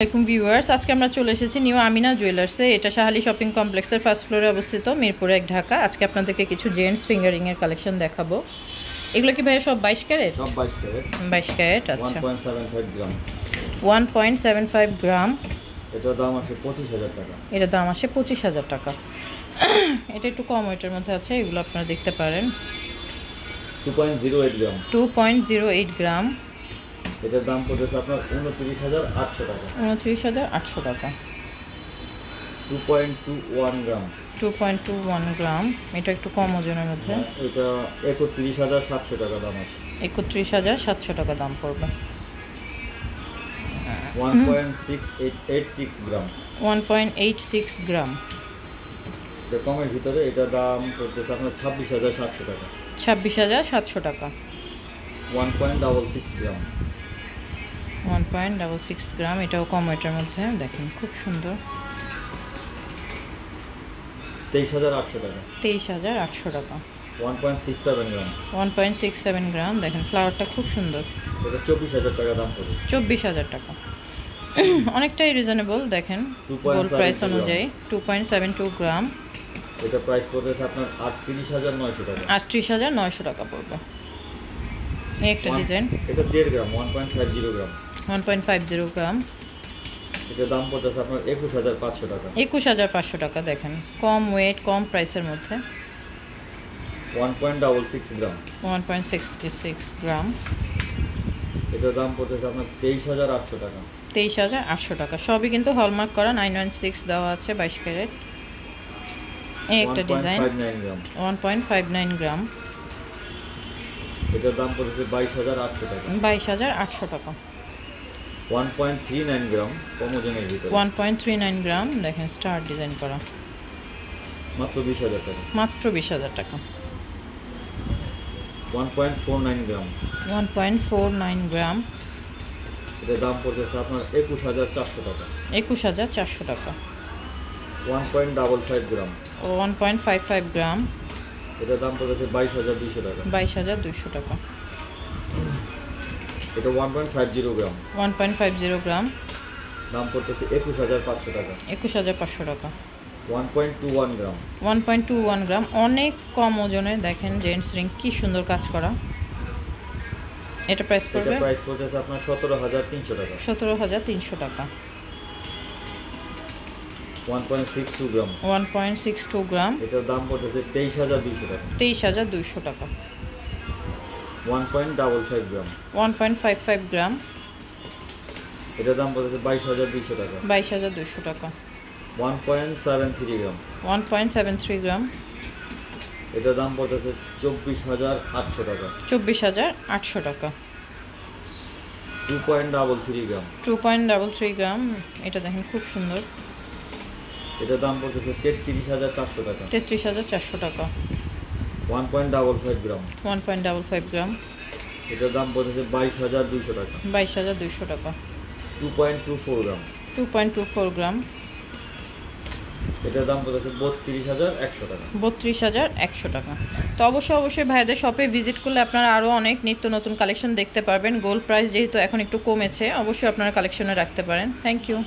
আসসালামু ভিউয়ার্স, আজকে আমরা চলে এসেছি নিউ আমিনা জুয়েলার্সে। এটা শাহালি শপিং কমপ্লেক্সের ফার্স্ট ফ্লোরে অবস্থিত, মিরপুর 1 ঢাকা। আজকে আপনাদেরকে কিছু জেন্টস ফিঙ্গারিং এর কালেকশন দেখাবো। এগুলো কি ভাই সব 22 ক্যারেট? সব 22 ক্যারেট। 22 ক্যারেট, আচ্ছা। 1.75 গ্রাম। 1.75 গ্রাম। এটার দাম আছে 25000 টাকা। এটার দাম আসে 25000 টাকা। এটা একটু কম ওয়েটের মধ্যে আছে, এগুলো আপনারা দেখতে পারেন। 2.08 গ্রাম। 2.08 গ্রাম। এটার দাম পড়েছে আপনার 29800 টাকা। 29800 টাকা। 2.21 গ্রাম। 2.21 গ্রাম। এটা একটু কম ওজনের মধ্যে। এটা 31700 টাকা দাম আছে। 31700 টাকা দাম পড়বে। 1.6886 গ্রাম। 1.86 গ্রাম। এটা কমের ভিতরে, এটা দাম পড়তেছে আপনার 26700 টাকা। 26700 টাকা। 1.66 গ্রাম। 1.66 গ্রাম। এটাও কম ওয়েটের মধ্যে, দেখেন খুব সুন্দর। 23800 টাকা। 23800 টাকা। 1.67 গ্রাম। 1.67 গ্রাম। দেখেন ফ্লাওয়ারটা খুব সুন্দর। এটা 24000 টাকা দাম পড়বে। 24000 টাকা। অনেকটাই রিজনেবল দেখেন গোল্ড প্রাইস অনুযায়ী। 2.72 গ্রাম। এটা প্রাইস পড়তেছে আপনার 38900 টাকা। 38900 টাকা পড়বে। এই একটা ডিজাইন। এটা 1.5 গ্রাম। 1.50 গ্রাম। 1.50 গ্রাম। এটা দাম পড়তেছে আপনার 21500 টাকা। 21500 টাকা। দেখেন কম ওয়েট, কম প্রাইসের মধ্যে। 1.66 গ্রাম। 1.66 গ্রাম। এটার দাম পড়তেছে আপনার 23800 টাকা। 23800 টাকা। সবই কিন্তু হলমার্ক করা, 916 দেওয়া আছে, 22 ক্যারেট। এই একটা ডিজাইন। 1.59 গ্রাম। 1.59 গ্রাম। এটার দাম পড়তেছে 22800 টাকা। 22800 টাকা। 1.39 গ্রাম, কম ওজনের ভিতরে। 1.39 গ্রাম। দেখেন স্টার ডিজাইন করা, মাত্র 20000 টাকা। মাত্র 20000 টাকা। 1.49 গ্রাম। 1.49 গ্রাম। এটার দাম পড়তেছে আপনার 21400 টাকা। 21400 টাকা। 1.55 গ্রাম। 1.55 গ্রাম। এটার দাম পড়তেছে 22200 টাকা। 22200 টাকা। এটা 1.50 গ্রাম। 1.50 গ্রাম। দাম পড়তেছে 21500 টাকা। 21500 টাকা। 1.21 গ্রাম। 1.21 গ্রাম। অনেক কম ওজনে দেখেন জেন্টস রিং, কি সুন্দর কাজ করা। এটা প্রাইস পড়বে, এটা প্রাইস পড়তেছে আপনার 17300 টাকা। 17300 টাকা। 1.62 গ্রাম। 1.62 গ্রাম। এটার দাম পড়তেছে 23200 টাকা। 23200 টাকা। 1.55 গ্রাম। 1.55 গ্রাম। এটার দাম পড়তেছে 22200 টাকা। 22200 টাকা। 1.73 গ্রাম। 1.73 গ্রাম। এটার দাম পড়তেছে 24800 টাকা। 24800 টাকা। 2.33 গ্রাম। 2.33 গ্রাম। এটা দেখেন খুব সুন্দর। এটার দাম পড়তেছে 33400 টাকা। 33400 টাকা। 1.55 গ্রাম। 1.55 গ্রাম। এটার দাম পড়তেছে 22200 টাকা। 22200 টাকা। 2.24 গ্রাম। 2.24 গ্রাম। এটার দাম পড়তেছে 32100 টাকা। 32100 টাকা। তো অবশ্যই ভাইদের শপে ভিজিট করলে আপনারা আরও অনেক নিত্য নতুন কালেকশন দেখতে পারবেন। গোল্ড প্রাইস যেহেতু এখন একটু কমেছে, অবশ্যই আপনারা কালেকশনে রাখতে পারেন। Thank you.